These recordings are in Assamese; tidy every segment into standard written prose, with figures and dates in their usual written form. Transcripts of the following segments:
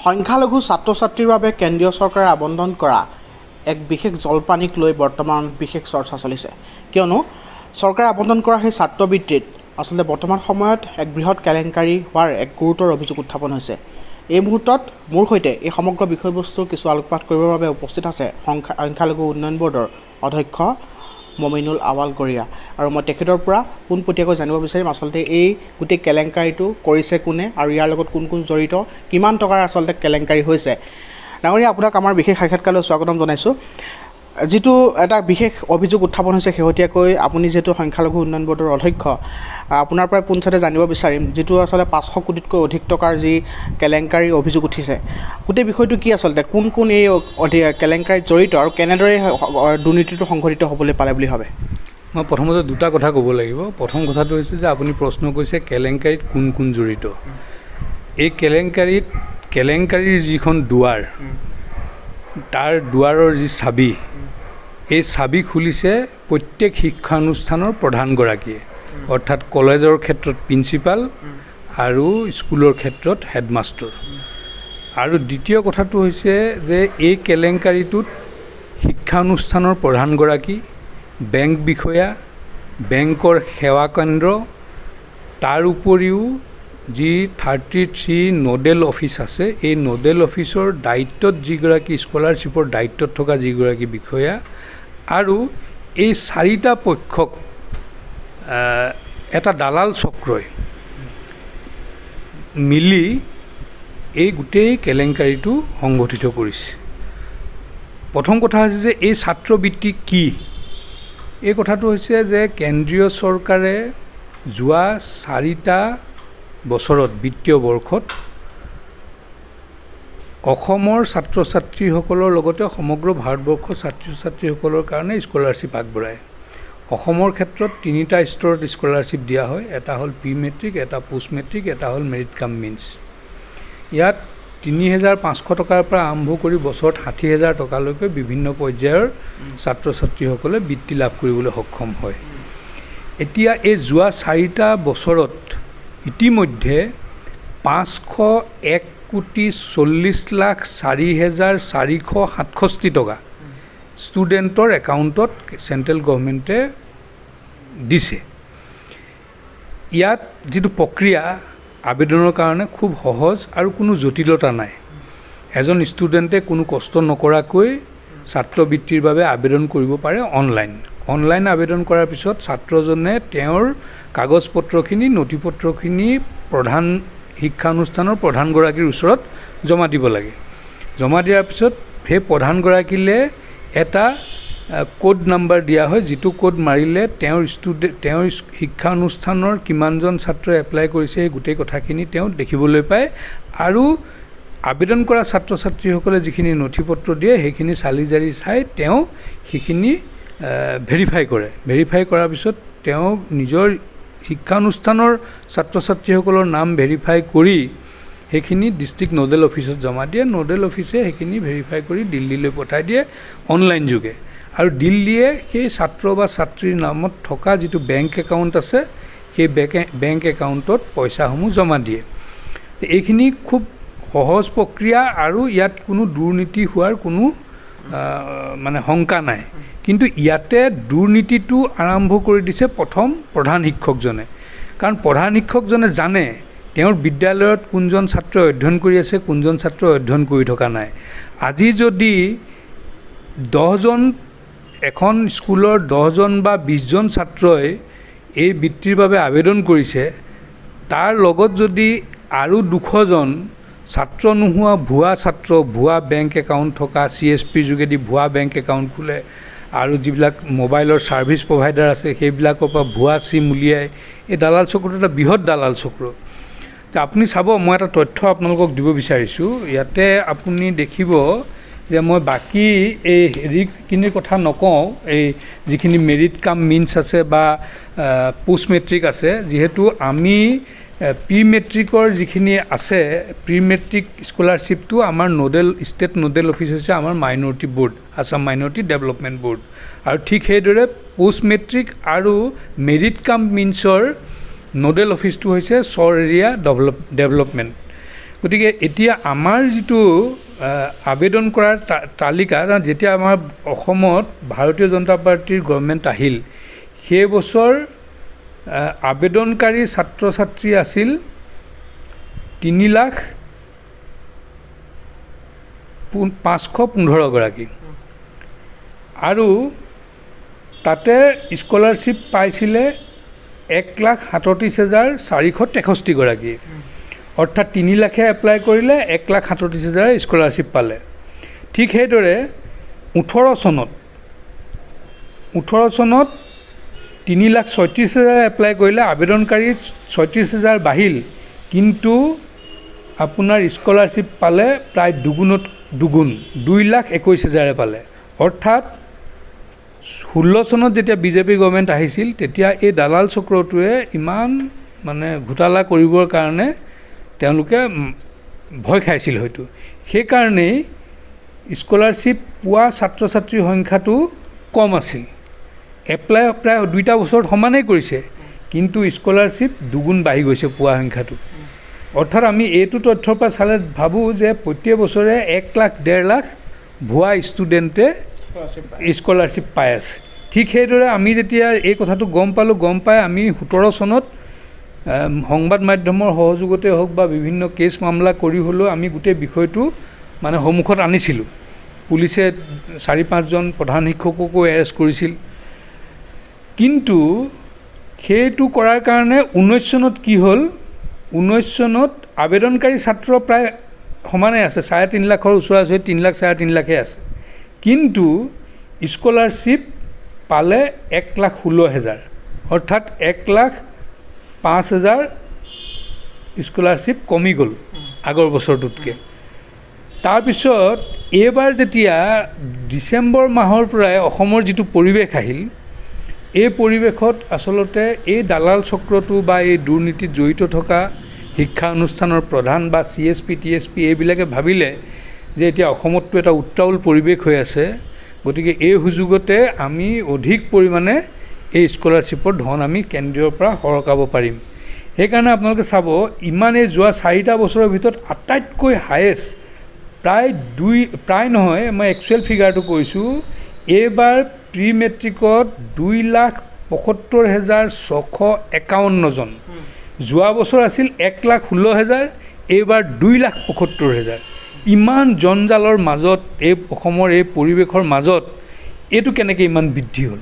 সংখ্যালঘু ছাত্ৰ ছাত্ৰীৰ বাবে কেন্দ্ৰীয় চৰকাৰে আবণ্টন কৰা এক বিশেষ জলপানীক লৈ বৰ্তমান বিশেষ চৰ্চা চলিছে কিয়নো চৰকাৰে আবণ্টন কৰা সেই ছাত্ৰবৃত্তিত আচলতে বৰ্তমান সময়ত এক বৃহৎ কেলেংকাৰী হোৱাৰ এক গুৰুতৰ অভিযোগ উত্থাপন হৈছে। এই মুহূৰ্তত মোৰ সৈতে এই সমগ্ৰ বিষয়বস্তুৰ কিছু আলোকপাত কৰিবৰ বাবে উপস্থিত আছে সংখ্যালঘু উন্নয়ন বৰ্ডৰ অধ্যক্ষ মমিনুল আৱাল গৰিয়া আৰু মই তেখেতৰ পৰা পোনপটীয়াকৈ জানিব বিচাৰিম আচলতে এই গোটেই কেলেংকাৰীটো কৰিছে কোনে আৰু ইয়াৰ লগত কোন কোন জড়িত, কিমান টকাৰ আচলতে কেলেংকাৰী হৈছে। ডাঙৰীয়া, আপোনাক আমাৰ বিশেষ সাক্ষাৎকাৰলৈ স্বাগতম জনাইছোঁ। যিটো এটা বিশেষ অভিযোগ উত্থাপন হৈছে শেহতীয়াকৈ, আপুনি যিহেতু সংখ্যালঘু উন্নয়ন বৰ্ডৰ অধ্যক্ষ, আপোনাৰ পৰা পোনচাতে জানিব বিচাৰিম যিটো আচলতে 500 কোটিতকৈ অধিক টকাৰ যি কেলেংকাৰী অভিযোগ উঠিছে, গোটেই বিষয়টো কি আচলতে, কোন কোন এই কেলেংকাৰীত জড়িত আৰু কেনেদৰে দুৰ্নীতিটো সংঘটিত হ'বলৈ পালে বুলি ভাবে? মই প্ৰথমতে দুটা কথা ক'ব লাগিব। প্ৰথম কথাটো হৈছে যে আপুনি প্ৰশ্ন কৰিছে কেলেংকাৰীত কোন কোন জড়িত। এই কেলেংকাৰীৰ যিখন দুৱাৰ, তাৰ দুৱাৰৰ যি চাবি, এই চাবি খুলিছে প্ৰত্যেক শিক্ষানুষ্ঠানৰ প্ৰধানগৰাকীয়ে, অৰ্থাৎ কলেজৰ ক্ষেত্ৰত প্ৰিন্সিপাল আৰু স্কুলৰ ক্ষেত্ৰত হেডমাষ্টাৰ। আৰু দ্বিতীয় কথাটো হৈছে যে এই কেলেংকাৰীটোত শিক্ষানুষ্ঠানৰ প্ৰধানগৰাকী, বেংক বিষয়া, বেংকৰ সেৱা কেন্দ্ৰ, তাৰ উপৰিও যি 33 নোডেল অফিচ আছে, এই নোডেল অফিচৰ দায়িত্বত যিগৰাকী স্কলাৰশ্বিপৰ দায়িত্বত থকা যিগৰাকী বিষয়া আৰু এই চাৰিটা পক্ষক এটা দালাল চক্ৰই মিলি এই গোটেই কেলেংকাৰীটো সংগঠিত কৰিছে। প্ৰথম কথা হৈছে যে এই ছাত্ৰবৃত্তি কি? এই কথাটো হৈছে যে কেন্দ্ৰীয় চৰকাৰে যোৱা 4টা বছৰত, বিত্তীয় বৰ্ষত অসমৰ ছাত্ৰ ছাত্ৰীসকলৰ লগতে সমগ্ৰ ভাৰতবৰ্ষৰ ছাত্ৰ ছাত্ৰীসকলৰ কাৰণে স্কলাৰশ্বিপ আগবঢ়ায়। অসমৰ ক্ষেত্ৰত 3টা স্তৰত স্কলাৰশ্বিপ দিয়া হয়। এটা হ'ল প্ৰি মেট্ৰিক, এটা পোষ্ট মেট্ৰিক, এটা হ'ল মেৰিট কাম মিনছ। ইয়াত 3,500 টকাৰ পৰা আৰম্ভ কৰি বছৰত 60,000 টকালৈকে বিভিন্ন পৰ্যায়ৰ ছাত্ৰ ছাত্ৰীসকলে বৃত্তি লাভ কৰিবলৈ সক্ষম হয়। এতিয়া এই যোৱা 4টা বছৰত ইতিমধ্যে 501,40,04,467 টকা ষ্টুডেণ্টৰ একাউণ্টত চেণ্ট্ৰেল গভৰ্ণমেণ্টে দিছে। ইয়াত যিটো প্ৰক্ৰিয়া আবেদনৰ কাৰণে খুব সহজ আৰু কোনো জটিলতা নাই। এজন ষ্টুডেণ্টে কোনো কষ্ট নকৰাকৈ ছাত্ৰবৃত্তিৰ বাবে আবেদন কৰিব পাৰে অনলাইন আবেদন কৰাৰ পিছত ছাত্ৰজনে তেওঁৰ কাগজ পত্ৰখিনি, নথিপত্ৰখিনি প্ৰধান শিক্ষানুষ্ঠানৰ প্ৰধানগৰাকীৰ ওচৰত জমা দিব লাগে। জমা দিয়াৰ পিছত সেই প্ৰধানগৰাকীলৈ এটা কোড নাম্বাৰ দিয়া হয়, যিটো কোড মাৰিলে তেওঁৰ শিক্ষানুষ্ঠানৰ কিমানজন ছাত্ৰই এপ্লাই কৰিছে সেই গোটেই কথাখিনি তেওঁ দেখিবলৈ পায়। আৰু আবেদন কৰা ছাত্ৰ ছাত্ৰীসকলে যিখিনি নথিপত্ৰ দিয়ে সেইখিনি চালি জাৰি চাই তেওঁ সেইখিনি ভেৰিফাই কৰে। ভেৰিফাই কৰাৰ পিছত তেওঁ নিজৰ শিক্ষানুষ্ঠানৰ ছাত্ৰ ছাত্ৰীসকলৰ নাম ভেৰিফাই কৰি সেইখিনি ডিষ্ট্ৰিক্ট নোডেল অফিচত জমা দিয়ে। নোডেল অফিচে সেইখিনি ভেৰিফাই কৰি দিল্লীলৈ পঠাই দিয়ে অনলাইন যোগে। আৰু দিল্লীয়ে সেই ছাত্ৰ বা ছাত্ৰীৰ নামত থকা যিটো বেংক একাউণ্ট আছে, সেই বেংক একাউণ্টত পইচাসমূহ জমা দিয়ে। এইখিনি খুব সহজ প্ৰক্ৰিয়া আৰু ইয়াত কোনো দুৰ্নীতি হোৱাৰ কোনো শংকা নাই। কিন্তু ইয়াতে দুৰ্নীতিটো আৰম্ভ কৰি দিছে প্ৰথম প্ৰধান শিক্ষকজনে। কাৰণ প্ৰধান শিক্ষকজনে জানে তেওঁৰ বিদ্যালয়ত কোনজন ছাত্ৰই অধ্যয়ন কৰি আছে, কোনজন ছাত্ৰই অধ্যয়ন কৰি থকা নাই। আজি যদি 10জন, এখন স্কুলৰ 10জন বা 20জন ছাত্ৰই এই বৃত্তিৰ বাবে আবেদন কৰিছে, তাৰ লগত যদি আৰু 200জন ছাত্ৰ নোহোৱা ভুৱা ছাত্ৰ, ভুৱা বেংক একাউণ্ট থকা, CSPৰ যোগেদি ভুৱা বেংক একাউণ্ট খোলে আৰু যিবিলাক মোবাইলৰ ছাৰ্ভিচ প্ৰভাইডাৰ আছে সেইবিলাকৰ পৰা ভুৱা চিম উলিয়াই, এই দালাল চক্ৰটো এটা বৃহৎ দালাল চক্ৰ। আপুনি চাব, মই এটা তথ্য আপোনালোকক দিব বিচাৰিছোঁ। ইয়াতে আপুনি দেখিব যে মই বাকী এই হেৰিখিনিৰ কথা নকওঁ, এই যিখিনি মেৰিট কাম মিনছ আছে বা পোষ্ট মেট্ৰিক আছে, যিহেতু আমি প্ৰি মেট্ৰিকৰ যিখিনি আছে, প্ৰি মেট্ৰিক স্কলাৰশ্বিপটো আমাৰ ষ্টেট নোডেল অফিচ হৈছে আমাৰ minority board, Assam minority development board. আৰু ঠিক সেইদৰে পোষ্ট মেট্ৰিক আৰু মেৰিট কাম মিনছৰ নোডেল অফিচটো হৈছে চৰ এৰিয়া ডেভেলপমেণ্ট। গতিকে এতিয়া আমাৰ যিটো আবেদন কৰাৰ তালিকা, যেতিয়া আমাৰ অসমত ভাৰতীয় জনতা পাৰ্টীৰ গভৰ্ণমেণ্ট আহিল, সেই বছৰ আবেদনকাৰী ছাত্ৰ ছাত্ৰী আছিল 3,515,000 আৰু তাতে স্কলাৰশ্বিপ পাইছিলে 1,37,463 অৰ্থাৎ 3 লাখে এপ্লাই কৰিলে, 1,37,000 স্কলাৰশ্বিপ পালে। ঠিক সেইদৰে 18 চনত 3,36,000 এপ্লাই কৰিলে, আবেদনকাৰী 36,000 বাঢ়িল, কিন্তু আপোনাৰ স্কলাৰশ্বিপ পালে প্ৰায় দুগুণত দুগুণ, 2,21,000 পালে। অৰ্থাৎ 16 চনত যেতিয়া বিজেপি গভৰ্ণমেণ্ট আহিছিল, তেতিয়া এই দালাল চক্ৰটোৱে ইমান মানে ঘোটালা কৰিবৰ কাৰণে তেওঁলোকে ভয় খাইছিল হয়তো। সেইকাৰণেই স্কলাৰশ্বিপ পোৱা ছাত্ৰ ছাত্ৰীৰ সংখ্যাটো কম আছিল। এপ্লাই প্ৰায় 2টা বছৰত সমানেই কৰিছে, কিন্তু স্কলাৰশ্বিপ দুগুণ বাঢ়ি গৈছে পোৱা সংখ্যাটো। অৰ্থাৎ আমি এইটো তথ্যৰ পৰা চালে ভাবোঁ যে প্ৰত্যেক বছৰে 1 লাখ 1.5 লাখ ভুৱা ষ্টুডেণ্টে স্কলাৰশ্বিপ পাই আছে। ঠিক সেইদৰে আমি যেতিয়া এই কথাটো গম পাই আমি 17 চনত সংবাদ মাধ্যমৰ সহযোগতে হওক বা বিভিন্ন কেছ মামলা কৰি হ'লেও আমি গোটেই বিষয়টো মানে সন্মুখত আনিছিলোঁ। পুলিচে 4-5জন প্ৰধান শিক্ষককো এৰেষ্ট কৰিছিল। কিন্তু সেইটো কৰাৰ কাৰণে 19 চনত কি হ'ল, 19 চনত আবেদনকাৰী ছাত্ৰ প্ৰায় সমানে আছে, 3.5 লাখৰ ওচৰা-ওচৰি 3 লাখ 3.5 লাখে আছে, কিন্তু স্কলাৰশ্বিপ পালে 1,16,000, অৰ্থাৎ 1,05,000 স্কলাৰশ্বিপ কমি গ'ল আগৰ বছৰটোতকৈ। তাৰপিছত এইবাৰ যেতিয়া ডিচেম্বৰ মাহৰ পৰাই অসমৰ যিটো পৰিৱেশ আহিল, এই পৰিৱেশত আচলতে এই দালাল চক্ৰটো বা এই দুৰ্নীতিত জড়িত থকা শিক্ষা অনুষ্ঠানৰ প্ৰধান বা CSP TSP এইবিলাকে ভাবিলে যে এতিয়া অসমততো এটা উত্তাউল পৰিৱেশ হৈ আছে, গতিকে এই সুযোগতে আমি অধিক পৰিমাণে এই স্কলাৰশ্বিপৰ ধন আমি কেন্দ্ৰৰ পৰা সৰকাব পাৰিম। সেইকাৰণে আপোনালোকে চাব, ইমান এই যোৱা 4টা বছৰৰ ভিতৰত আটাইতকৈ হায়েষ্ট প্ৰায় নহয়, মই একচুৱেল ফিগাৰটো কৈছোঁ, এইবাৰ প্ৰি মেট্ৰিকত 2,75,651 জন। যোৱা বছৰ আছিল 1,16,000, এইবাৰ 2,75,000। ইমান জঞ্জালৰ মাজত, এই অসমৰ এই পৰিৱেশৰ মাজত এইটো কেনেকৈ ইমান বৃদ্ধি হ'ল?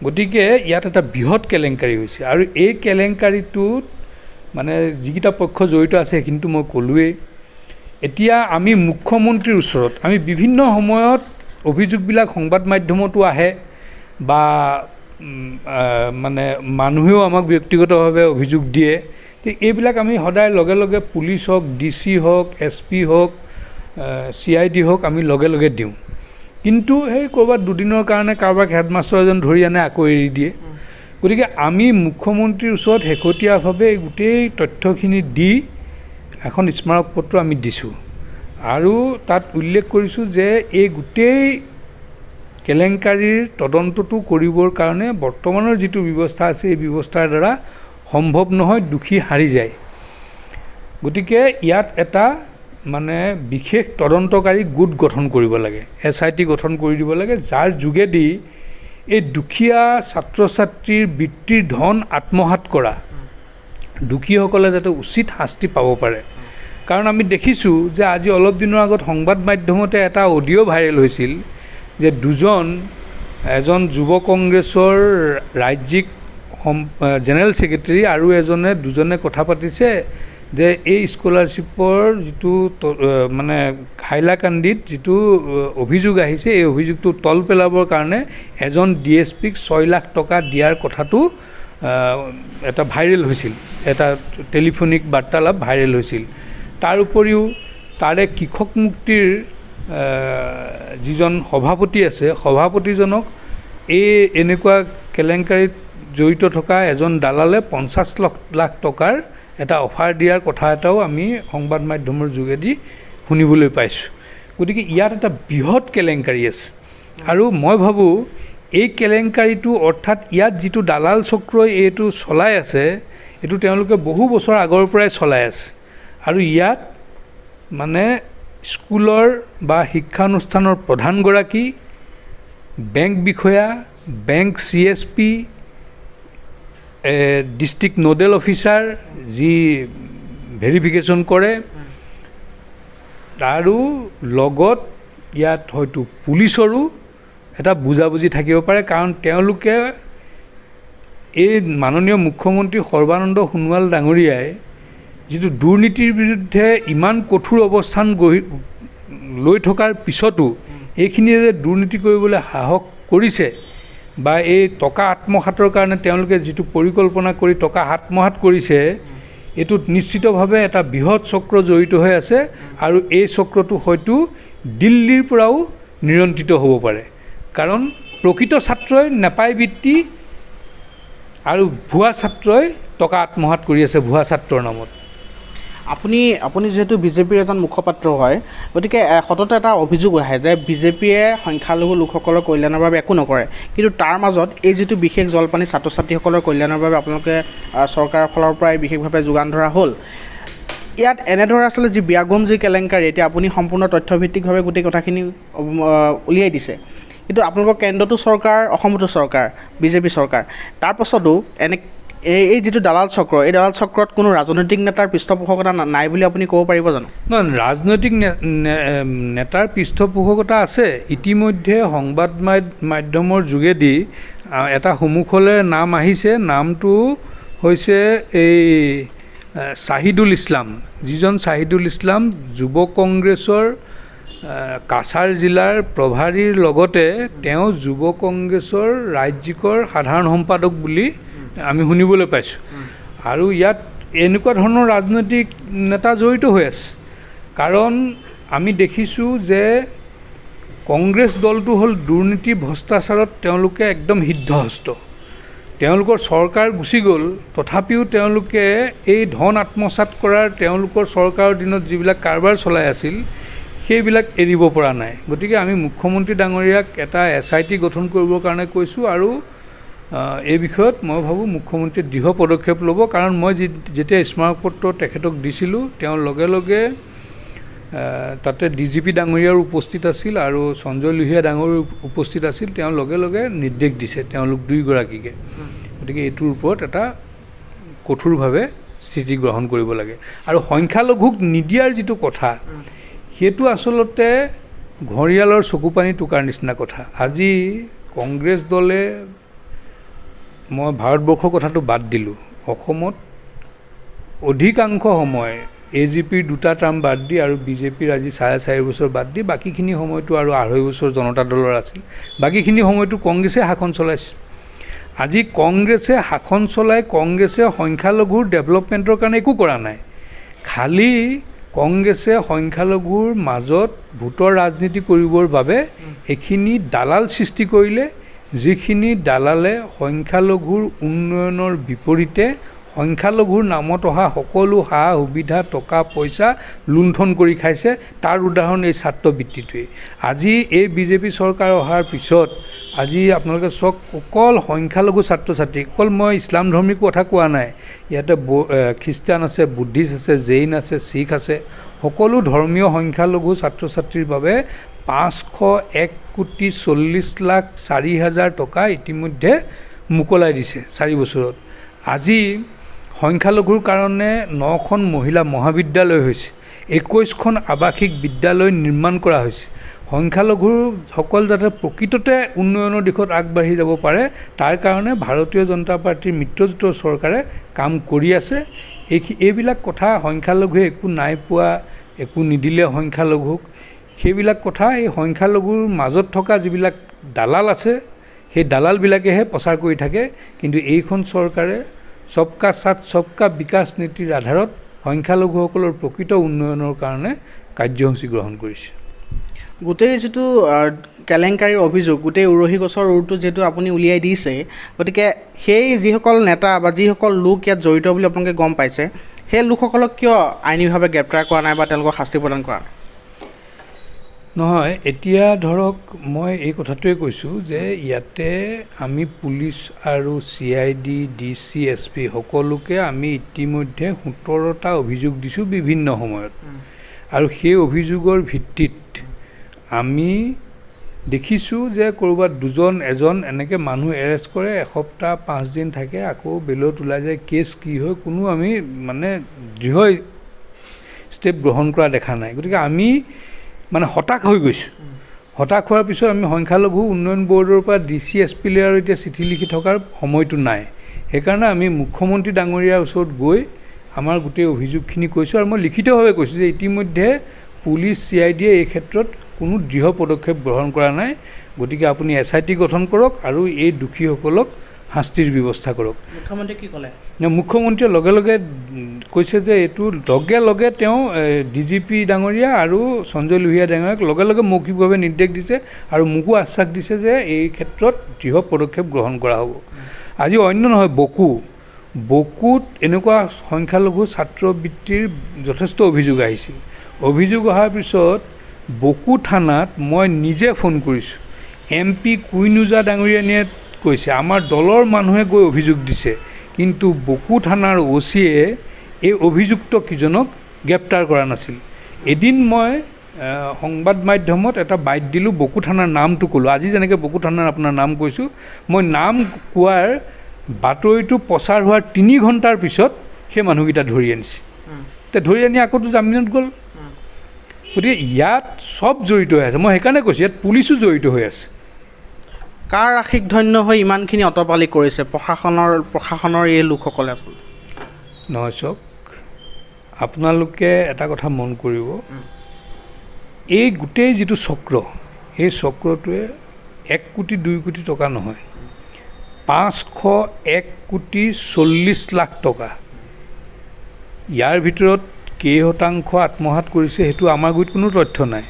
গতিকে ইয়াত এটা বৃহৎ কেলেংকাৰী হৈছে, আৰু এই কেলেংকাৰীটোত মানে যিকেইটা পক্ষ জড়িত আছে সেইখিনিতো মই ক'লোৱেই। এতিয়া আমি মুখ্যমন্ত্ৰীৰ ওচৰত আমি বিভিন্ন সময়ত অভিযোগবিলাক সংবাদ মাধ্যমতো আহে বা মানে মানুহেও আমাক ব্যক্তিগতভাৱে অভিযোগ দিয়ে। এইবিলাক আমি সদায় লগে লগে পুলিচ হওক, DC হওক, SP হওক, CID হওক, আমি লগে লগে দিওঁ। কিন্তু সেই ক'ৰবাত দুদিনৰ কাৰণে কাৰোবাক হেডমাষ্টাৰ এজন ধৰি আনে, আকৌ এৰি দিয়ে। গতিকে আমি মুখ্যমন্ত্ৰীৰ ওচৰত শেহতীয়াভাৱে গোটেই তথ্যখিনি দি এখন স্মাৰক পত্ৰ আমি দিছোঁ, আৰু তাত উল্লেখ কৰিছোঁ যে এই গোটেই কেলেংকাৰীৰ তদন্তটো কৰিবৰ কাৰণে বৰ্তমানৰ যিটো ব্যৱস্থা আছে, এই ব্যৱস্থাৰ দ্বাৰা সম্ভৱ নহয়, দোষী হাৰি যায়। গতিকে ইয়াত এটা মানে বিশেষ তদন্তকাৰী গোট গঠন কৰিব লাগে, SIT গঠন কৰি দিব লাগে, যাৰ যোগেদি এই দুখীয়া ছাত্ৰ ছাত্ৰীৰ বৃত্তিৰ ধন আত্মসাৎ কৰা দোষীসকলে যাতে উচিত শাস্তি পাব পাৰে। কাৰণ আমি দেখিছোঁ যে আজি অলপ দিনৰ আগত সংবাদ মাধ্যমতে এটা অডিঅ' ভাইৰেল হৈছিল যে এজন যুৱ কংগ্ৰেছৰ ৰাজ্যিক জেনেৰেল ছেক্ৰেটাৰী আৰু দুজনে কথা পাতিছে যে এই স্কলাৰশ্বিপৰ যিটো মানে হাইলাকান্দিত যিটো অভিযোগ আহিছে, এই অভিযোগটো তল পেলাবৰ কাৰণে এজন DSPক 6 লাখ টকা দিয়াৰ কথাটো এটা ভাইৰেল হৈছিল, এটা টেলিফোনিক বাৰ্তালাপ ভাইৰেল হৈছিল। তাৰ উপৰিও তাৰে কৃষক মুক্তিৰ যিজন সভাপতি আছে, সভাপতিজনক এই এনেকুৱা কেলেংকাৰীত জড়িত থকা এজন দালালে 50 লাখ টকাৰ এটা অফাৰ দিয়াৰ কথা এটাও আমি সংবাদ মাধ্যমৰ যোগেদি শুনিবলৈ পাইছোঁ। গতিকে ইয়াত এটা বৃহৎ কেলেংকাৰী আছে, আৰু মই ভাবোঁ এই কেলেংকাৰীটো অৰ্থাৎ ইয়াত যিটো দালাল চক্ৰই এইটো চলাই আছে, এইটো তেওঁলোকে বহু বছৰ আগৰ পৰাই চলাই আছে, আৰু ইয়াত মানে স্কুলৰ বা শিক্ষানুষ্ঠানৰ প্ৰধানগৰাকী, বেংক বিষয়া, bank CSP, district nodal officer যি ভেৰিফিকেশ্যন কৰে, আৰু লগত ইয়াত হয়তো পুলিচৰো এটা বুজাবুজি থাকিব পাৰে, কাৰণ তেওঁলোকে এই মাননীয় মুখ্যমন্ত্ৰী সৰ্বানন্দ সোণোৱাল ডাঙৰীয়াই যিটো দুৰ্নীতিৰ বিৰুদ্ধে ইমান কঠোৰ অৱস্থান লৈ থকাৰ পিছতো এইখিনিয়ে যে দুৰ্নীতি কৰিবলৈ সাহস কৰিছে বা এই টকা আত্মসাতৰ কাৰণে তেওঁলোকে যিটো পৰিকল্পনা কৰি টকা আত্মসাত কৰিছে, এইটোত নিশ্চিতভাৱে এটা বৃহৎ চক্ৰ জড়িত হৈ আছে, আৰু এই চক্ৰটো হয়তো দিল্লীৰ পৰাও নিয়ন্ত্ৰিত হ'ব পাৰে। কাৰণ প্ৰকৃত ছাত্ৰই নাপায় বৃত্তি আৰু ভুৱা ছাত্ৰই টকা আত্মসাত কৰি আছে ভুৱা ছাত্ৰৰ নামত। আপুনি যিহেতু বিজেপিৰ এজন মুখপাত্ৰ হয়, গতিকে সততে এটা অভিযোগ আহে যে বিজেপিয়ে সংখ্যালঘু লোকসকলৰ কল্যাণৰ বাবে একো নকৰে, কিন্তু তাৰ মাজত এই যিটো বিশেষ জলপানী ছাত্ৰ ছাত্ৰীসকলৰ কল্যাণৰ বাবে আপোনালোকে চৰকাৰৰ ফালৰ পৰাই বিশেষভাৱে যোগান ধৰা হ'ল। ইয়াত এনেদৰে আচলতে যি বিয়াগোম যি কেলেংকাৰী, এতিয়া আপুনি সম্পূৰ্ণ তথ্যভিত্তিকভাৱে গোটেই কথাখিনি উলিয়াই দিছে, কিন্তু আপোনালোকৰ কেন্দ্ৰতো চৰকাৰ, অসমতো চৰকাৰ, বিজেপি চৰকাৰ, তাৰ পাছতো এই যিটো দালাল চক্ৰ, এই দালাল চক্ৰত কোনো ৰাজনৈতিক নেতাৰ পৃষ্ঠপোষকতা নাই বুলি আপুনি ক'ব পাৰিব জানো? নহয়, ৰাজনৈতিক নেতাৰ পৃষ্ঠপোষকতা আছে। ইতিমধ্যে সংবাদ মাধ্যমৰ যোগেদি এটা সন্মুখলৈ নাম আহিছে, নামটো হৈছে এই শ্বাহিদুল ইছলাম, যিজন শ্বাহিদুল ইছলাম যুৱ কংগ্ৰেছৰ কাছাৰ জিলাৰ প্ৰভাৰীৰ লগতে তেওঁ যুৱ কংগ্ৰেছৰ ৰাজ্যিকৰ সাধাৰণ সম্পাদক বুলি আমি শুনিবলৈ পাইছোঁ। আৰু ইয়াত এনেকুৱা ধৰণৰ ৰাজনৈতিক নেতা জড়িত হৈ আছে, কাৰণ আমি দেখিছোঁ যে কংগ্ৰেছ দলটো হ'ল দুৰ্নীতি ভ্ৰষ্টাচাৰত তেওঁলোকে একদম সিদ্ধহস্ত। তেওঁলোকৰ চৰকাৰ গুচি গ'ল, তথাপিও তেওঁলোকে এই ধন আত্মসাত কৰাৰ তেওঁলোকৰ চৰকাৰৰ দিনত যিবিলাক কাৰবাৰ চলাই আছিল সেইবিলাক এৰিব পৰা নাই। গতিকে আমি মুখ্যমন্ত্ৰী ডাঙৰীয়াক এটা SIT গঠন কৰিবৰ কাৰণে কৈছোঁ, আৰু এই বিষয়ত মই ভাবোঁ মুখ্যমন্ত্ৰীয়ে দৃঢ় পদক্ষেপ ল'ব। কাৰণ মই যেতিয়া স্মাৰকপত্ৰ তেখেতক দিছিলোঁ, তেওঁৰ লগে লগে তাতে DGP ডাঙৰীয়াৰ উপস্থিত আছিল আৰু সঞ্জয় লোহিয়া ডাঙৰীয়াৰ উপস্থিত আছিল, তেওঁ লগে লগে নিৰ্দেশ দিছে তেওঁলোক দুয়োগৰাকীকে। গতিকে এইটোৰ ওপৰত এটা কঠোৰভাৱে স্থিতি গ্ৰহণ কৰিব লাগে। আৰু সংখ্যালঘুক নিদিয়াৰ যিটো কথা, সেইটো আচলতে ঘঁৰিয়ালৰ চকুপানী টুকাৰ নিচিনা কথা। আজি কংগ্ৰেছ দলে, মই ভাৰতবৰ্ষৰ কথাটো বাদ দিলোঁ, অসমত অধিকাংশ সময় AGPৰ 2টা টাৰ্ম বাদ দি আৰু বিজেপিৰ আজি 4.5 বছৰ বাদ দি বাকীখিনি সময়টো আৰু 2.5 বছৰ জনতা দলৰ আছিল, বাকীখিনি সময়টো কংগ্ৰেছে শাসন চলাইছে। আজি কংগ্ৰেছে শাসন চলাই কংগ্ৰেছে সংখ্যালঘুৰ ডেভেলপমেণ্টৰ কাৰণে একো কৰা নাই। খালি কংগ্ৰেছে সংখ্যালঘুৰ মাজত ভোটৰ ৰাজনীতি কৰিবৰ বাবে এইখিনি দালাল সৃষ্টি কৰিলে, যিখিনি দালালে সংখ্যালঘুৰ উন্নয়নৰ বিপৰীতে সংখ্যালঘুৰ নামত অহা সকলো সা সুবিধা টকা পইচা লুণ্ঠন কৰি খাইছে। তাৰ উদাহৰণ এই ছাত্ৰবৃত্তিটোৱেই। আজি এই বিজেপি চৰকাৰ অহাৰ পিছত আজি আপোনালোকে চাওক, অকল সংখ্যালঘু ছাত্ৰ ছাত্ৰী, অকল মই ইছলাম ধৰ্মীৰ কথা কোৱা নাই, ইয়াতে খ্ৰীষ্টান আছে, বুদ্ধিষ্ট আছে, জৈন আছে, শিখ আছে, সকলো ধৰ্মীয় সংখ্যালঘু ছাত্ৰ ছাত্ৰীৰ বাবে 501,40,04,000 টকা ইতিমধ্যে মোকলাই দিছে 4 বছৰত। আজি সংখ্যালঘুৰ কাৰণে 9খন মহিলা মহাবিদ্যালয় হৈছে, 21খন আৱাসিক বিদ্যালয় নিৰ্মাণ কৰা হৈছে। সংখ্যালঘুসকল যাতে প্ৰকৃততে উন্নয়নৰ দিশত আগবাঢ়ি যাব পাৰে, তাৰ কাৰণে ভাৰতীয় জনতা পাৰ্টীৰ মিত্ৰজোঁটৰ চৰকাৰে কাম কৰি আছে। এইবিলাক কথা সংখ্যালঘুৱে একো নাই পোৱা, একো নিদিলে সংখ্যালঘুক, সেইবিলাক কথা এই সংখ্যালঘুৰ মাজত থকা যিবিলাক দালাল আছে, সেই দালালবিলাকেহে প্ৰচাৰ কৰি থাকে। কিন্তু এইখন চৰকাৰে সবকা সাথ সবকা বিকাশ নীতিৰ আধাৰত সংখ্যালঘুসকলৰ প্ৰকৃত উন্নয়নৰ কাৰণে কাৰ্যসূচী গ্ৰহণ কৰিছে। গোটেই যিটো কেলেংকাৰীৰ অভিযোগ, গোটেই উৰহী গছৰ উৰটো যিহেতু আপুনি উলিয়াই দিছে, গতিকে সেই যিসকল নেতা বা যিসকল লোক ইয়াত জড়িত বুলি আপোনালোকে গম পাইছে, সেই লোকসকলক কিয় আইনীভাৱে গ্ৰেপ্তাৰ কৰা নাই বা তেওঁলোকক শাস্তি প্ৰদান কৰা নাই? নহয় এতিয়া ধৰক মই এই কথাটোৱে কৈছোঁ যে ইয়াতে আমি পুলিচ আৰু CID DC SP সকলোকে আমি ইতিমধ্যে 17টা অভিযোগ দিছোঁ বিভিন্ন সময়ত আৰু সেই অভিযোগৰ ভিত্তিত আমি দেখিছোঁ যে ক'ৰবাত দুজন এজন এনেকৈ মানুহ এৰেষ্ট কৰে, এসপ্তাহ 5 দিন থাকে, আকৌ বেলত ওলাই যায়, কেছ কি হয় কোনো আমি মানে দৃঢ় ষ্টেপ গ্ৰহণ কৰা দেখা নাই। গতিকে আমি মানে হতাশ হৈ গৈছোঁ। হতাশ হোৱাৰ পিছত আমি সংখ্যালঘু উন্নয়ন ব'ৰ্ডৰ পৰা DC SP লৈ আৰু এতিয়া চিঠি লিখি থকাৰ সময়টো নাই। সেইকাৰণে আমি মুখ্যমন্ত্ৰী ডাঙৰীয়াৰ ওচৰত গৈ আমাৰ গোটেই অভিযোগখিনি কৈছোঁ আৰু মই লিখিতভাৱে কৈছোঁ যে ইতিমধ্যে পুলিচ CID এই ক্ষেত্ৰত কোনো দৃঢ় পদক্ষেপ গ্ৰহণ কৰা নাই। গতিকে আপুনি SIT গঠন কৰক আৰু এই দোষীসকলক শাস্তিৰ ব্যৱস্থা কৰক। মুখ্যমন্ত্ৰীয়ে কি ক'লে? মুখ্যমন্ত্ৰীয়ে লগে লগে কৈছে যে এইটো লগে লগে তেওঁ DGP ডাঙৰীয়া আৰু সঞ্জয় লোহিয়া ডাঙৰীয়াক লগে লগে মৌখিকভাৱে নিৰ্দেশ দিছে আৰু মোকো আশ্বাস দিছে যে এই ক্ষেত্ৰত দৃঢ় পদক্ষেপ গ্ৰহণ কৰা হ'ব। আজি অন্য নহয়, বকুত এনেকুৱা সংখ্যালঘু ছাত্ৰবৃত্তিৰ যথেষ্ট অভিযোগ আহিছিল। অভিযোগ অহাৰ পিছত বকু থানাত মই নিজে ফোন কৰিছোঁ। MP কুইনুজা ডাঙৰীয়ানীয়ে কৈছে আমাৰ দলৰ মানুহে গৈ অভিযোগ দিছে, কিন্তু বকু থানাৰ OCয়ে এই অভিযুক্ত কিজনক গ্ৰেপ্তাৰ কৰা নাছিল। এদিন মই সংবাদ মাধ্যমত এটা বাইট দিলোঁ, বকু থানাৰ নামটো ক'লোঁ। আজি যেনেকৈ বকু থানাৰ আপোনাৰ নাম কৈছোঁ, মই নাম কোৱাৰ বাতৰিটো প্ৰচাৰ হোৱাৰ 3 ঘণ্টাৰ পিছত সেই মানুহকেইটা ধৰি আনিছে। তে ধৰি আনি আকৌতো জামিনত গ'ল। গতিকে ইয়াত চব জড়িত হৈ আছে। মই সেইকাৰণে কৈছোঁ ইয়াত পুলিচো জড়িত হৈ আছে। কাৰ আশীষ ধন্য হৈ ইমানখিনি অতপালি কৰিছে প্ৰশাসনৰ এই লোকসকলে? আচলতে নহয়, চাওক আপোনালোকে এটা কথা মন কৰিব, এই গোটেই যিটো চক্ৰ, এই চক্ৰটোৱে 1 কোটি 2 কোটি টকা নহয়, 501 কোটি 40 লাখ টকা। ইয়াৰ ভিতৰত কেই শতাংশ আত্মসাৎ কৰিছে সেইটো আমাৰ গুৰিত কোনো তথ্য নাই।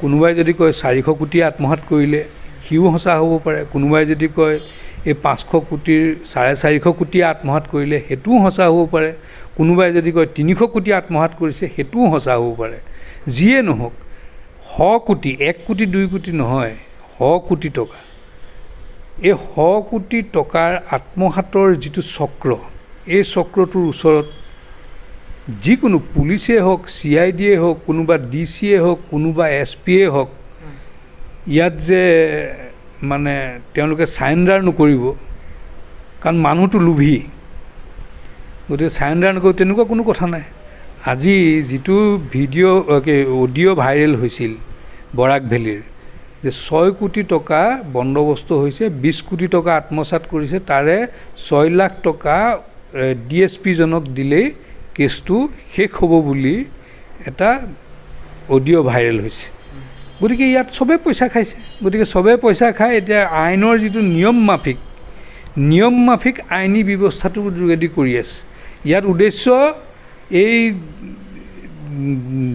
কোনোবাই যদি কয় 400 কোটি আত্মসাৎ কৰিলে সিও সঁচা হ'ব পাৰে, কোনোবাই যদি কয় এই 500 কোটিৰ 450 কোটি আত্মসাৎ কৰিলে সেইটোও সঁচা হ'ব পাৰে, কোনোবাই যদি কয় 300 কোটি আত্মসাৎ কৰিছে সেইটোও সঁচা হ'ব পাৰে। যিয়ে নহওক 100 কোটি, 1 কোটি 2 কোটি নহয়, 100 কোটি টকা, এই 100 কোটি টকাৰ আত্মসাতৰ যিটো চক্ৰ, এই চক্ৰটোৰ ওচৰত যিকোনো পুলিচেই হওক, CIDয়ে হওক, কোনোবা DCয়ে হওক, কোনোবা SPয়ে হওক, ইয়াত যে মানে তেওঁলোকে চাৰেণ্ডাৰ নকৰিব, কাৰণ মানুহটো লোভী, গতিকে চাৰেণ্ডাৰ নকৰিব তেনেকুৱা কোনো কথা নাই। আজি যিটো অডিঅ' ভাইৰেল হৈছিল বৰাক ভেলীৰ, যে 6 কোটি টকা বন্দবস্ত হৈছে, 20 কোটি টকা আত্মসাৎ কৰিছে, তাৰে 6 লাখ টকা DSP জনক দিলেই কেছটো শেষ হ'ব বুলি এটা অডিঅ' ভাইৰেল হৈছে। গতিকে ইয়াত চবেই পইচা খাইছে। গতিকে চবেই পইচা খাই এতিয়া আইনৰ যিটো নিয়ম মাফিক আইনী ব্যৱস্থাটোৰ যোগেদি কৰি আছে। ইয়াত উদ্দেশ্য এই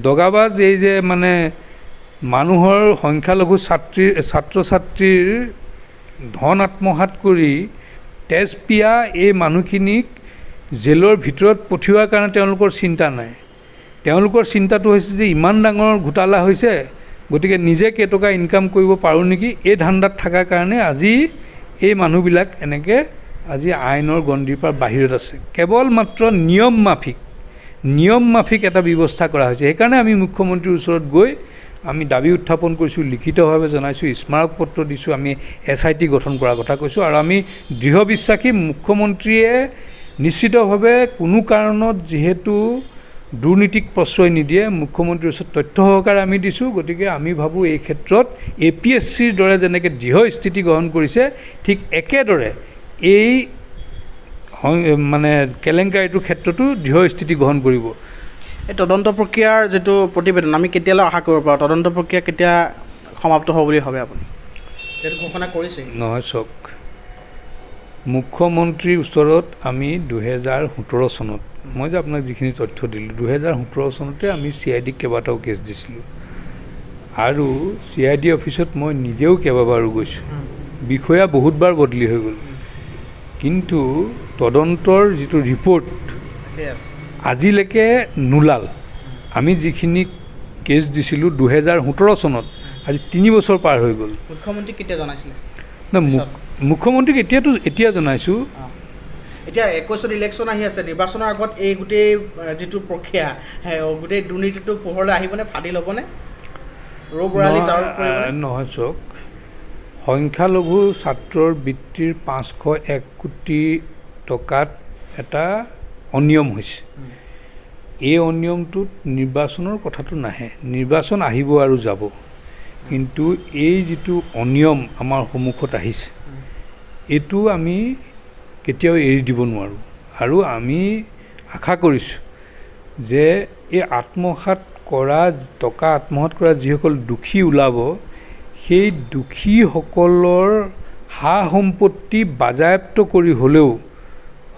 দগাবাজ, এই যে মানে মানুহৰ সংখ্যালঘু ছাত্ৰ ছাত্ৰীৰ ধন আত্মসাৎ কৰি তেজ পিয়া এই মানুহখিনিক জেলৰ ভিতৰত পঠিওৱাৰ কাৰণে তেওঁলোকৰ চিন্তা নাই। তেওঁলোকৰ চিন্তাটো হৈছে যে ইমান ডাঙৰ ঘোটালা হৈছে, গতিকে নিজে কেইটকা ইনকাম কৰিব পাৰোঁ নেকি, এই ধান্দাত থকাৰ কাৰণে আজি এই মানুহবিলাক এনেকৈ আজি আইনৰ গণ্ডিৰ পৰা বাহিৰত আছে। কেৱল মাত্ৰ নিয়ম মাফিক এটা ব্যৱস্থা কৰা হৈছে। সেইকাৰণে আমি মুখ্যমন্ত্ৰীৰ ওচৰত গৈ আমি দাবী উত্থাপন কৰিছোঁ, লিখিতভাৱে জনাইছোঁ, স্মাৰক পত্ৰ দিছোঁ, আমি SIT গঠন কৰাৰ কথা কৈছোঁ। আৰু আমি দৃঢ় বিশ্বাসী মুখ্যমন্ত্ৰীয়ে নিশ্চিতভাৱে কোনো কাৰণত যিহেতু দুৰ্নীতিক প্ৰশ্ৰয় নিদিয়ে, মুখ্যমন্ত্ৰীৰ ওচৰত তথ্য সহকাৰে আমি দিছোঁ। গতিকে আমি ভাবোঁ এই ক্ষেত্ৰত APSCৰ দৰে যেনেকৈ দৃঢ় স্থিতি গ্ৰহণ কৰিছে, ঠিক একেদৰে এই মানে কেলেংকাৰীটোৰ ক্ষেত্ৰতো দৃঢ় স্থিতি গ্ৰহণ কৰিব। এই তদন্ত প্ৰক্ৰিয়াৰ যিটো প্ৰতিবেদন আমি কেতিয়ালৈ আশা কৰিব পাৰোঁ? তদন্ত প্ৰক্ৰিয়া কেতিয়া সমাপ্ত হ'ব বুলি ভাবে আপুনি? সেইটো ঘোষণা কৰিছে নহয়, চাওক মুখ্যমন্ত্ৰীৰ ওচৰত আমি 2017 চনত, মই যে আপোনাক যিখিনি তথ্য দিলোঁ, 2017 চনতে আমি CIDক কেইবাটাও কেছ দিছিলোঁ আৰু CID অফিচত মই নিজেও কেইবাবাৰো গৈছোঁ। বিষয়া বহুতবাৰ বদলি হৈ গ'ল, কিন্তু তদন্তৰ যিটো ৰিপৰ্ট আজিলৈকে নোলাল। আমি যিখিনি কেছ দিছিলোঁ 2017 চনত, আজি 3 বছৰ পাৰ হৈ গ'ল। মুখ্যমন্ত্ৰীক কেতিয়া জনাইছিলে? মুখ্যমন্ত্ৰীক এতিয়া জনাইছোঁ। এতিয়া 21ত ইলেকশ্যন আহি আছে, নিৰ্বাচনৰ আগত এই গোটেই যিটো প্ৰক্ৰিয়া গোটেই দুৰ্নীতিটো পোহৰলৈ আহিবনে, ফাদিল হ'বনে? নহয় চাওক, সংখ্যালঘু ছাত্ৰৰ বৃত্তিৰ 501 কোটি টকাত এটা অনিয়ম হৈছে। এই অনিয়মটোত নিৰ্বাচনৰ কথাটো নাহে, নিৰ্বাচন আহিব আৰু যাব, কিন্তু এই যিটো অনিয়ম আমাৰ সন্মুখত আহিছে এইটো আমি কেতিয়াও এৰি দিব নোৱাৰোঁ। আৰু আমি আশা কৰিছোঁ যে এই আত্মসাৎ কৰা টকা আত্মসাৎ কৰা যিসকল দোষী ওলাব, সেই দোষীসকলৰ সা সম্পত্তি বাজেয়াপ্ত কৰি হ'লেও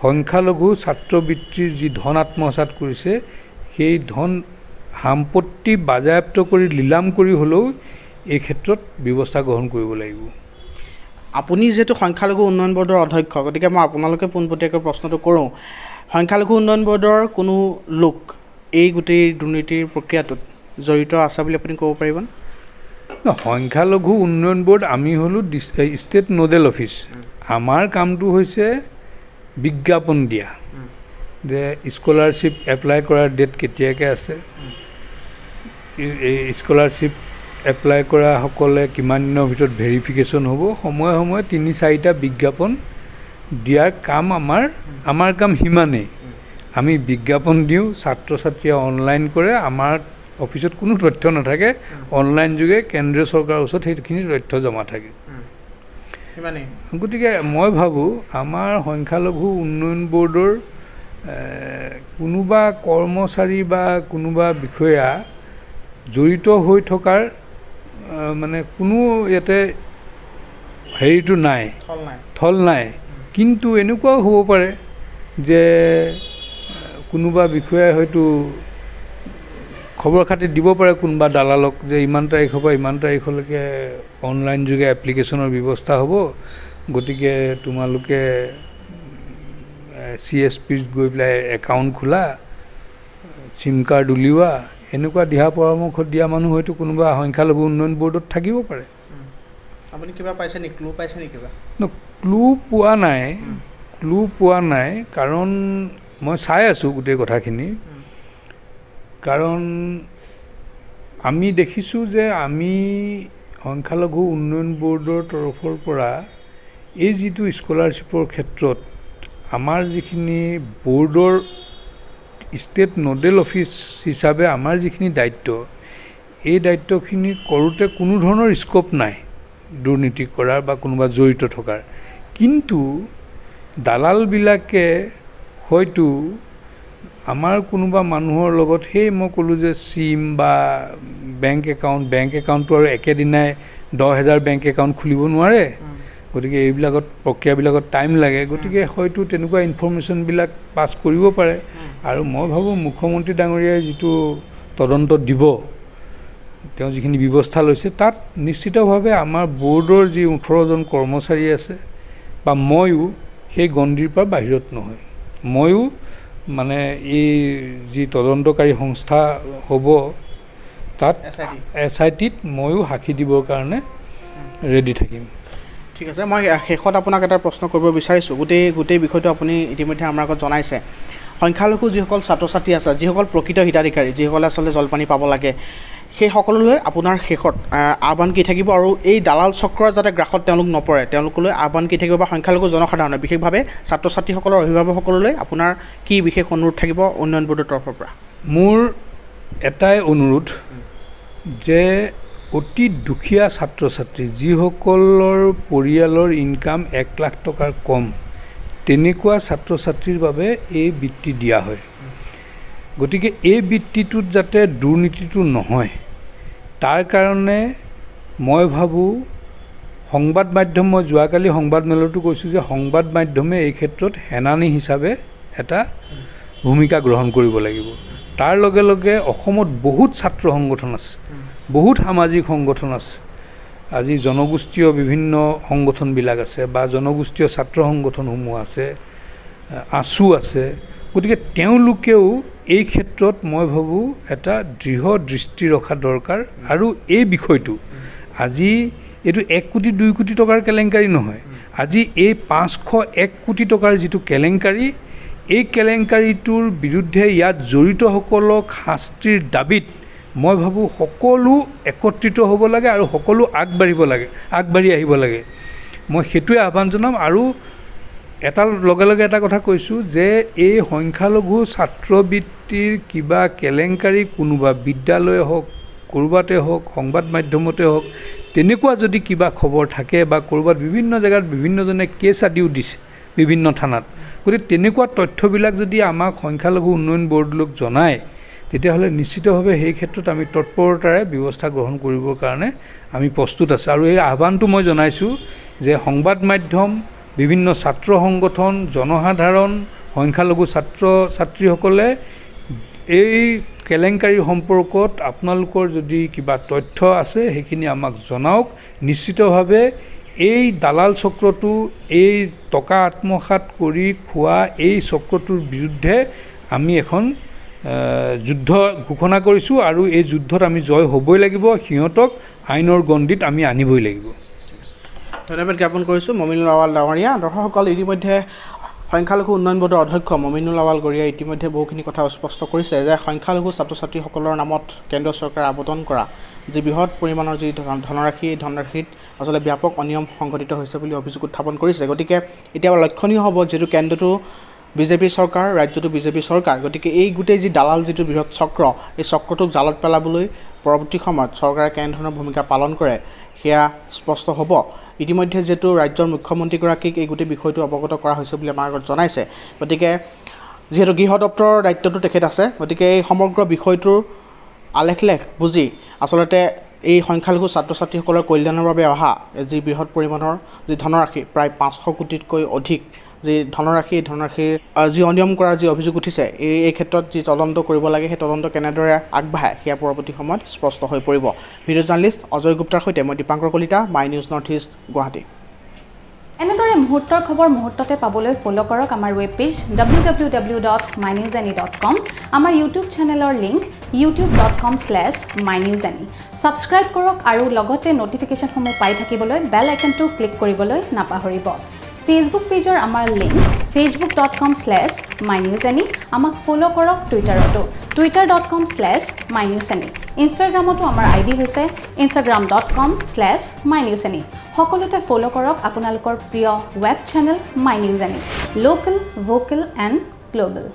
সংখ্যালঘু ছাত্ৰবৃত্তিৰ যি ধন আত্মসাৎ কৰিছে সেই ধন সম্পত্তি বাজেয়াপ্ত কৰি নিলাম কৰি হ'লেও এই ক্ষেত্ৰত ব্যৱস্থা গ্ৰহণ কৰিব লাগিব। আপুনি যিহেতু সংখ্যালঘু উন্নয়ন ব'ৰ্ডৰ অধ্যক্ষ, গতিকে মই আপোনালোকে পোনপটীয়াকৈ প্ৰশ্নটো কৰোঁ, সংখ্যালঘু উন্নয়ন ব'ৰ্ডৰ কোনো লোক এই গোটেই দুৰ্নীতিৰ প্ৰক্ৰিয়াটোত জড়িত আছে বুলি আপুনি ক'ব পাৰিবনে? সংখ্যালঘু উন্নয়ন ব'ৰ্ড আমি হ'লোঁ ষ্টেট নোডেল অফিচ। আমাৰ কামটো হৈছে বিজ্ঞাপন দিয়া যে স্কলাৰশ্বিপ এপ্লাই কৰাৰ ডেট কেতিয়াকৈ আছে, এই স্কলাৰশ্বিপ এপ্লাই কৰাসকলে কিমান দিনৰ ভিতৰত ভেৰিফিকেশ্যন হ'ব, সময়ে সময়ে 3-4টা বিজ্ঞাপন দিয়াৰ কাম আমাৰ কাম সিমানেই। আমি বিজ্ঞাপন দিওঁ, ছাত্ৰ ছাত্ৰীয়ে অনলাইন কৰে, আমাৰ অফিচত কোনো তথ্য নাথাকে, অনলাইন যোগে কেন্দ্ৰীয় চৰকাৰৰ ওচৰত সেইখিনি তথ্য জমা থাকে। গতিকে মই ভাবোঁ আমাৰ সংখ্যালঘু উন্নয়ন ব'ৰ্ডৰ কোনোবা কৰ্মচাৰী বা কোনোবা বিষয়া জড়িত হৈ থকাৰ মানে কোনো ইয়াতে হেৰিটো নাই, থল নাই। কিন্তু এনেকুৱাও হ'ব পাৰে যে কোনোবা বিষয়াই হয়তো খবৰ খাতি দিব পাৰে কোনোবা দালালক যে ইমান তাৰিখৰ পৰা ইমান তাৰিখলৈকে অনলাইন যোগে এপ্লিকেশ্যনৰ ব্যৱস্থা হ'ব, গতিকে তোমালোকে CSPত গৈ পেলাই একাউণ্ট খোলা, চিম কাৰ্ড উলিওৱা, এনেকুৱা দিহা পৰামৰ্শ দিয়া মানুহ হয়তো কোনোবা সংখ্যালঘু উন্নয়ন ব'ৰ্ডত থাকিব পাৰে। আপুনি কিবা পাইছে নেকি, ক্লু পাইছে নেকি? ক্লু পোৱা নাই, কাৰণ মই চাই আছোঁ গোটেই কথাখিনি। কাৰণ আমি দেখিছোঁ যে আমি সংখ্যালঘু উন্নয়ন ব'ৰ্ডৰ তৰফৰ পৰা এই যিটো স্কলাৰশ্বিপৰ ক্ষেত্ৰত আমাৰ যিখিনি ব'ৰ্ডৰ ষ্টেট নোডেল অফিচ হিচাপে আমাৰ যিখিনি দায়িত্ব, এই দায়িত্বখিনি কৰোঁতে কোনো ধৰণৰ স্ক'প নাই দুৰ্নীতি কৰাৰ বা কোনোবা জড়িত থকাৰ। কিন্তু দালালবিলাকে হয়তো আমাৰ কোনোবা মানুহৰ লগত সেই মই ক'লোঁ যে চিম বা বেংক একাউণ্টটো আৰু একেদিনাই 10,000 বেংক একাউণ্ট খুলিব নোৱাৰে, গতিকে এইবিলাকত প্ৰক্ৰিয়াবিলাকত টাইম লাগে, গতিকে হয়তো তেনেকুৱা ইনফৰ্মেশ্যনবিলাক পাছ কৰিব পাৰে। আৰু মই ভাবোঁ মুখ্যমন্ত্ৰী ডাঙৰীয়াই যিটো তদন্ত দিব, তেওঁ যিখিনি ব্যৱস্থা লৈছে তাত নিশ্চিতভাৱে আমাৰ ব'ৰ্ডৰ যি 18জন কৰ্মচাৰী আছে বা ময়ো সেই গণ্ডিৰ পৰা বাহিৰত নহয়। ময়ো মানে এই যি তদন্তকাৰী সংস্থা হ'ব তাত SITত ময়ো সাক্ষী দিবৰ কাৰণে ৰেডি থাকিম। ঠিক আছে, মই শেষত আপোনাক এটা প্ৰশ্ন কৰিব বিচাৰিছোঁ। গোটেই বিষয়টো আপুনি ইতিমধ্যে আমাৰ আগত জনাইছে। সংখ্যালঘু যিসকল ছাত্ৰ ছাত্ৰী আছে, যিসকল প্ৰকৃত হিতাধিকাৰী, যিসকলে আচলতে জলপানী পাব লাগে, সেই সকলোলৈ আপোনাৰ শেষত আহ্বান কি থাকিব, আৰু এই দালাল চক্ৰৰ যাতে গ্ৰাসত তেওঁলোক নপৰে, তেওঁলোকলৈ আহ্বান কি থাকিব, বা সংখ্যালঘু জনসাধাৰণৰ বিশেষভাৱে ছাত্ৰ ছাত্ৰীসকলৰ অভিভাৱকসকললৈ আপোনাৰ কি বিশেষ অনুৰোধ থাকিব উন্নয়ন ব'ৰ্ডৰ তৰফৰ পৰা? মোৰ এটাই অনুৰোধ যে অতি দুখীয়া ছাত্ৰ ছাত্ৰী, যিসকলৰ পৰিয়ালৰ ইনকাম 1 লাখ টকাৰ কম, তেনেকুৱা ছাত্ৰ ছাত্ৰীৰ বাবে এই বৃত্তি দিয়া হয়। গতিকে এই বৃত্তিটোত যাতে দুৰ্নীতিটো নহয়, তাৰ কাৰণে মই ভাবোঁ সংবাদ মাধ্যম, মই যোৱাকালি সংবাদ মেলতো কৈছোঁ যে সংবাদ মাধ্যমে এই ক্ষেত্ৰত সেনানী হিচাপে এটা ভূমিকা গ্ৰহণ কৰিব লাগিব। তাৰ লগে লগে অসমত বহুত ছাত্ৰ সংগঠন আছে, বহুত সামাজিক সংগঠন আছে, আজি জনগোষ্ঠীয় বিভিন্ন সংগঠনবিলাক আছে বা জনগোষ্ঠীয় ছাত্ৰ সংগঠনসমূহ আছে, আছু আছে, গতিকে তেওঁলোকেও এই ক্ষেত্ৰত মই ভাবোঁ এটা দৃঢ় দৃষ্টি ৰখা দৰকাৰ আৰু এই বিষয়টো আজি এইটো 1 কোটি 2 কোটি টকাৰ কেলেংকাৰী নহয় আজি এই 501 কোটি টকাৰ যিটো কেলেংকাৰী এই কেলেংকাৰীটোৰ বিৰুদ্ধে ইয়াত জড়িতসকলক শাস্তিৰ দাবীত মই ভাবোঁ সকলো একত্ৰিত হ'ব লাগে আৰু সকলো আগবাঢ়ি আহিব লাগে মই সেইটোৱে আহ্বান জনাম আৰু এটাৰ লগে লগে এটা কথা কৈছোঁ যে এই সংখ্যালঘু ছাত্ৰবৃত্তিৰ কিবা কেলেংকাৰী কোনোবা বিদ্যালয়ে হওক ক'ৰবাতে হওক সংবাদ মাধ্যমতে হওক তেনেকুৱা যদি কিবা খবৰ থাকে বা ক'ৰবাত বিভিন্ন জেগাত বিভিন্নজনে কেছ আদিও দিছে বিভিন্ন থানাত গতিকে তেনেকুৱা তথ্যবিলাক যদি আমাক সংখ্যালঘু উন্নয়ন বৰ্ডলৈ জনায় তেতিয়াহ'লে নিশ্চিতভাৱে সেই ক্ষেত্ৰত আমি তৎপৰতাৰে ব্যৱস্থা গ্ৰহণ কৰিবৰ কাৰণে আমি প্ৰস্তুত আছোঁ আৰু এই আহ্বানটো মই জনাইছোঁ যে সংবাদ মাধ্যম বিভিন্ন ছাত্ৰ সংগঠন জনসাধাৰণ সংখ্যালঘু ছাত্ৰ ছাত্ৰীসকলে এই কেলেংকাৰী সম্পৰ্কত আপোনালোকৰ যদি কিবা তথ্য আছে সেইখিনি আমাক জনাওক নিশ্চিতভাৱে এই দালাল চক্ৰটো এই টকা আত্মসাৎ কৰি খোৱা এই চক্ৰটোৰ বিৰুদ্ধে আমি এখন যুদ্ধ ঘোষণা কৰিছোঁ আৰু এই যুদ্ধত আমি জয় হ'বই লাগিব সিহঁতক আইনৰ গণ্ডিত আমি আনিবই লাগিব ধন্যবাদ জ্ঞাপন কৰিছোঁ মমিনুল আৱাল ডাঙৰীয়া দৰ্শকসকল ইতিমধ্যে সংখ্যালঘু উন্নয়ন বৰ্ডৰ অধ্যক্ষ মমিনুল আৱাল গৰিয়াই ইতিমধ্যে বহুখিনি কথা স্পষ্ট কৰিছে যে সংখ্যালঘু ছাত্ৰ ছাত্ৰীসকলৰ নামত কেন্দ্ৰীয় চৰকাৰে আবেদন কৰা যি বৃহৎ পৰিমাণৰ যি ধনৰাশি এই ধনৰাশিত আচলতে ব্যাপক অনিয়ম সংঘটিত হৈছে বুলি অভিযোগ উত্থাপন কৰিছে গতিকে এতিয়া লক্ষণীয় হ'ব যিহেতু কেন্দ্ৰটো বিজেপি চৰকাৰ ৰাজ্যটো বিজেপি চৰকাৰ গতিকে এই গোটেই যি দালাল যিটো বৃহৎ চক্ৰ এই চক্ৰটোক জালত পেলাবলৈ পৰৱৰ্তী সময়ত চৰকাৰে কেনেধৰণৰ ভূমিকা পালন কৰে সেয়া স্পষ্ট হ'ব ইতিমধ্যে যেটো ৰাজ্যৰ মুখ্যমন্ত্ৰীগৰাকীক এই গোটেই বিষয়টো অৱগত কৰা হৈছে বুলি আমাৰ আগত জনাইছে গতিকে যেহেতু গৃহ দপ্তৰৰ দায়িত্বটো তেখেত আছে গতিকে এই সমগ্ৰ বিষয়টোৰ আলেখলেখ বুজি আচলতে এই সংখ্যালঘু ছাত্ৰ ছাত্ৰীসকলৰ কল্যাণৰ বাবে অহা যি বৃহৎ পৰিমাণৰ যি ধনৰাশি প্ৰায় 500 কোটিতকৈ অধিক যি ধনৰাশিৰ যি অনিয়ম কৰাৰ যি অভিযোগ উঠিছে এই ক্ষেত্ৰত যি তদন্ত কৰিব লাগে সেই তদন্ত কেনেদৰে আগবাঢ়ে সেয়া পৰৱৰ্তী সময়ত স্পষ্ট হৈ পৰিব ভিডিঅ' জাৰ্নেলিষ্ট অজয় গুপ্তাৰ সৈতে মই Dipankar Kalita my news north east Guwahati এনেদৰে মুহূৰ্তৰ খবৰ মুহূৰ্ততে পাবলৈ ফ'ল' কৰক আমাৰ ৱেব পেজ www.mynewsani.com আমাৰ ইউটিউব চেনেলৰ লিংক youtube.com/mynewsani ছাবস্ক্ৰাইব কৰক আৰু লগতে নটিফিকেশ্যনসমূহ পাই থাকিবলৈ বেল আইকনটো ক্লিক কৰিবলৈ নাপাহৰিব ফেচবুক পেজৰ আমাৰ লিংক facebook.com/mynewsani আমাক ফ'ল' কৰক টুইটাৰতো twitter.com/mynewsani ইনষ্টাগ্ৰামতো আমাৰ আইডি হৈছে instagram.com/mynewsani সকলোতে ফ'ল' কৰক আপোনালোকৰ প্ৰিয় ৱেব চেনেল মাই নিউজ আনি লোকেল ভোকেল এণ্ড গ্লোবেল